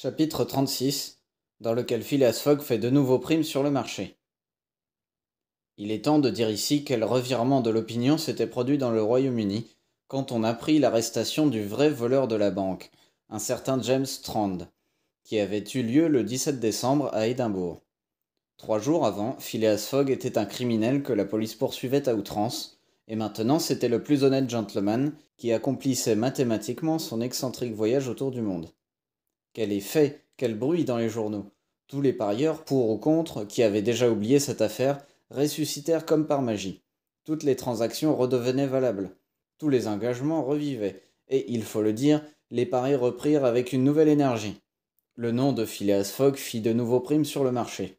Chapitre 36, dans lequel Phileas Fogg fait de nouveaux primes sur le marché. Il est temps de dire ici quel revirement de l'opinion s'était produit dans le Royaume-Uni quand on apprit l'arrestation du vrai voleur de la banque, un certain James Strand, qui avait eu lieu le 17 décembre à Édimbourg. 3 jours avant, Phileas Fogg était un criminel que la police poursuivait à outrance, et maintenant c'était le plus honnête gentleman qui accomplissait mathématiquement son excentrique voyage autour du monde. Quel effet, quel bruit dans les journaux. Tous les parieurs, pour ou contre, qui avaient déjà oublié cette affaire, ressuscitèrent comme par magie. Toutes les transactions redevenaient valables. Tous les engagements revivaient. Et, il faut le dire, les paris reprirent avec une nouvelle énergie. Le nom de Phileas Fogg fit de nouveaux primes sur le marché.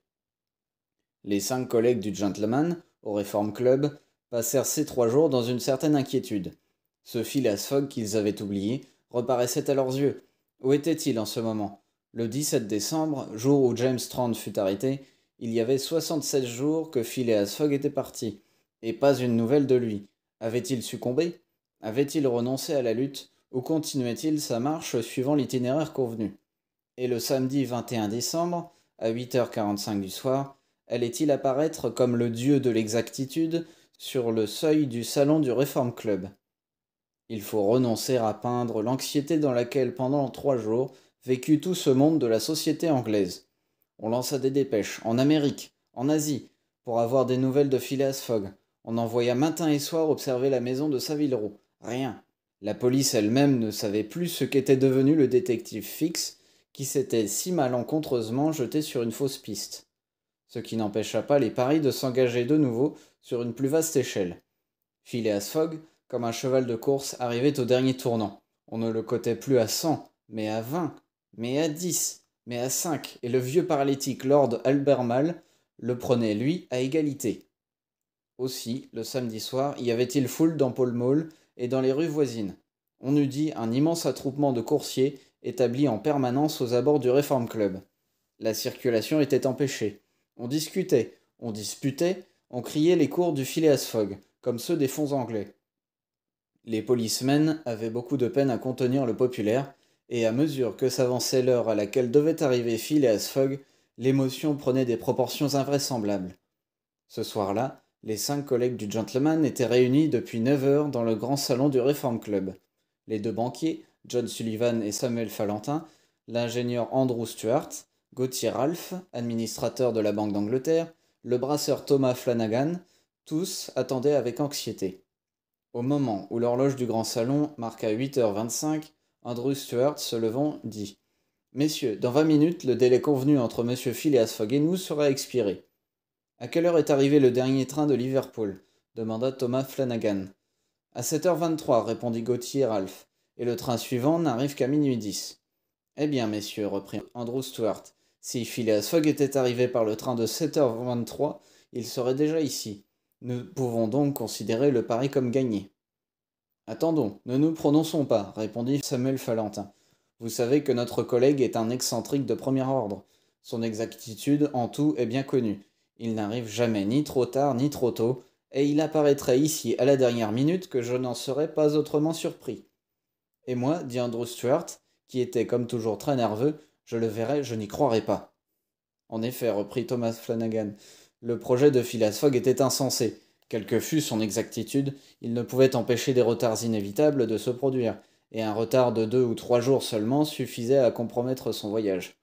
Les 5 collègues du gentleman, au Reform Club, passèrent ces 3 jours dans une certaine inquiétude. Ce Phileas Fogg qu'ils avaient oublié reparaissait à leurs yeux. Où était-il en ce moment? Le 17 décembre, jour où James Strand fut arrêté, il y avait 76 jours que Phileas Fogg était parti, et pas une nouvelle de lui. Avait-il succombé? Avait-il renoncé à la lutte, ou continuait-il sa marche suivant l'itinéraire convenu? Et le samedi 21 décembre, à 8h45 du soir, allait-il apparaître comme le dieu de l'exactitude sur le seuil du salon du Reform Club? Il faut renoncer à peindre l'anxiété dans laquelle pendant 3 jours vécut tout ce monde de la société anglaise. On lança des dépêches en Amérique, en Asie, pour avoir des nouvelles de Phileas Fogg. On envoya matin et soir observer la maison de Savile Row. Rien. La police elle-même ne savait plus ce qu'était devenu le détective Fix, qui s'était si malencontreusement jeté sur une fausse piste. Ce qui n'empêcha pas les paris de s'engager de nouveau sur une plus vaste échelle. Phileas Fogg, comme un cheval de course, arrivait au dernier tournant. On ne le cotait plus à 100, mais à 20, mais à 10, mais à 5, et le vieux paralytique Lord Albermale le prenait, lui, à égalité. Aussi, le samedi soir, y avait-il foule dans Pall Mall et dans les rues voisines. On eût dit un immense attroupement de coursiers établi en permanence aux abords du Reform Club. La circulation était empêchée. On discutait, on disputait, on criait les cours du Phileas Fogg, comme ceux des fonds anglais. Les policemen avaient beaucoup de peine à contenir le populaire, et à mesure que s'avançait l'heure à laquelle devait arriver Phileas Fogg, l'émotion prenait des proportions invraisemblables. Ce soir-là, les 5 collègues du gentleman étaient réunis depuis 9 heures dans le grand salon du Reform Club. Les 2 banquiers, John Sullivan et Samuel Fallentin, l'ingénieur Andrew Stuart, Gauthier Ralph, administrateur de la Banque d'Angleterre, le brasseur Thomas Flanagan, tous attendaient avec anxiété. Au moment où l'horloge du grand salon marqua 8h25, Andrew Stuart, se levant, dit: Messieurs, dans 20 minutes, le délai convenu entre M. Phileas Fogg et nous sera expiré. À quelle heure est arrivé le dernier train de Liverpool demanda Thomas Flanagan. À 7h23, répondit Gauthier Ralph, et le train suivant n'arrive qu'à minuit 10. Eh bien, messieurs, reprit Andrew Stuart, si Phileas Fogg était arrivé par le train de 7h23, il serait déjà ici. Nous pouvons donc considérer le pari comme gagné. Attendons, ne nous prononçons pas, répondit Samuel Fallentin. Vous savez que notre collègue est un excentrique de premier ordre. Son exactitude en tout est bien connue. Il n'arrive jamais ni trop tard ni trop tôt, et il apparaîtrait ici à la dernière minute que je n'en serais pas autrement surpris. Et moi, dit Andrew Stuart, qui était comme toujours très nerveux, je le verrai, je n'y croirai pas. En effet, reprit Thomas Flanagan, le projet de Phileas Fogg était insensé. Quelle que fût son exactitude, il ne pouvait empêcher des retards inévitables de se produire, et un retard de 2 ou 3 jours seulement suffisait à compromettre son voyage.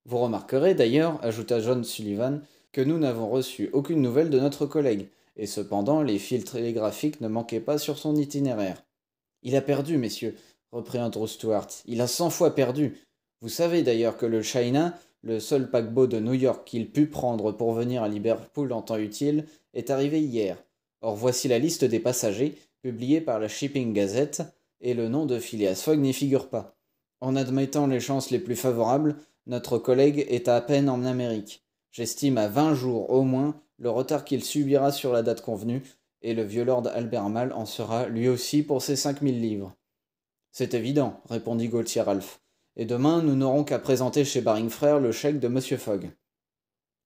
Vous remarquerez d'ailleurs, ajouta John Sullivan, que nous n'avons reçu aucune nouvelle de notre collègue, et cependant les fils télégraphiques ne manquaient pas sur son itinéraire. Il a perdu, messieurs, reprit Andrew Stuart. Il a 100 fois perdu. Vous savez d'ailleurs que le China, le seul paquebot de New York qu'il put prendre pour venir à Liverpool en temps utile, est arrivé hier. Or voici la liste des passagers, publiée par la Shipping Gazette, et le nom de Phileas Fogg n'y figure pas. En admettant les chances les plus favorables, notre collègue est à peine en Amérique. J'estime à 20 jours au moins le retard qu'il subira sur la date convenue, et le vieux lord Albermale en sera lui aussi pour ses 5000 livres. C'est évident, répondit Gauthier Ralph. Et demain, nous n'aurons qu'à présenter chez Baring Frères le chèque de M. Fogg.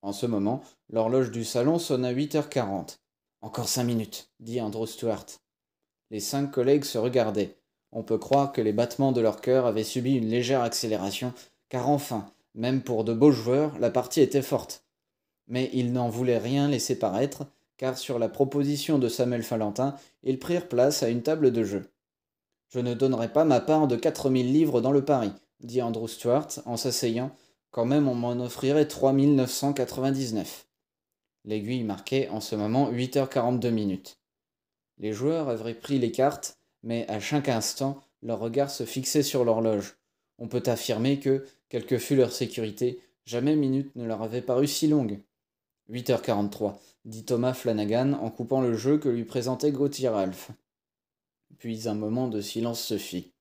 En ce moment, l'horloge du salon sonna 8h40. Encore 5 minutes, dit Andrew Stuart. Les 5 collègues se regardaient. On peut croire que les battements de leur cœur avaient subi une légère accélération, car enfin, même pour de beaux joueurs, la partie était forte. Mais ils n'en voulaient rien laisser paraître, car sur la proposition de Samuel Fallentin, ils prirent place à une table de jeu. Je ne donnerai pas ma part de 4000 livres dans le pari, dit Andrew Stuart en s'asseyant, quand même on m'en offrirait 3999. L'aiguille marquait en ce moment 8h42. Les joueurs avaient pris les cartes, mais à chaque instant, leur regard se fixait sur l'horloge. On peut affirmer que, quelle que fût leur sécurité, jamais minute ne leur avait paru si longue. 8h43, dit Thomas Flanagan en coupant le jeu que lui présentait Gauthier Ralph. Puis un moment de silence se fit.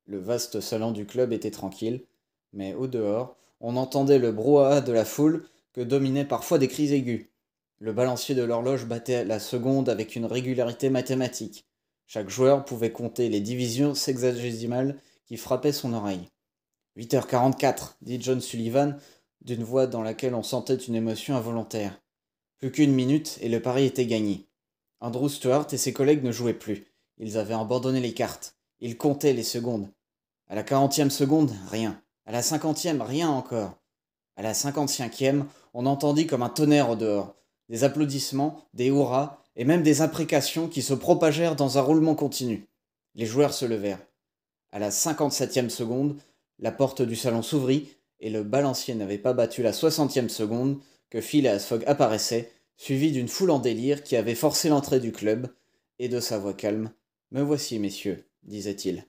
Le vaste salon du club était tranquille, mais au dehors, on entendait le brouhaha de la foule que dominaient parfois des cris aigus. Le balancier de l'horloge battait la seconde avec une régularité mathématique. Chaque joueur pouvait compter les divisions sexagésimales qui frappaient son oreille. 8h44, dit John Sullivan, d'une voix dans laquelle on sentait une émotion involontaire. Plus qu'une minute et le pari était gagné. Andrew Stuart et ses collègues ne jouaient plus. Ils avaient abandonné les cartes. Ils comptaient les secondes. À la 40e seconde, rien. À la 50e, rien encore. À la 55e, on entendit comme un tonnerre au dehors. Des applaudissements, des hurrahs et même des imprécations qui se propagèrent dans un roulement continu. Les joueurs se levèrent. À la 57e seconde, la porte du salon s'ouvrit et le balancier n'avait pas battu la 60e seconde que Phileas Fogg apparaissait, suivi d'une foule en délire qui avait forcé l'entrée du club, et de sa voix calme. « Me voici, messieurs, disait-il.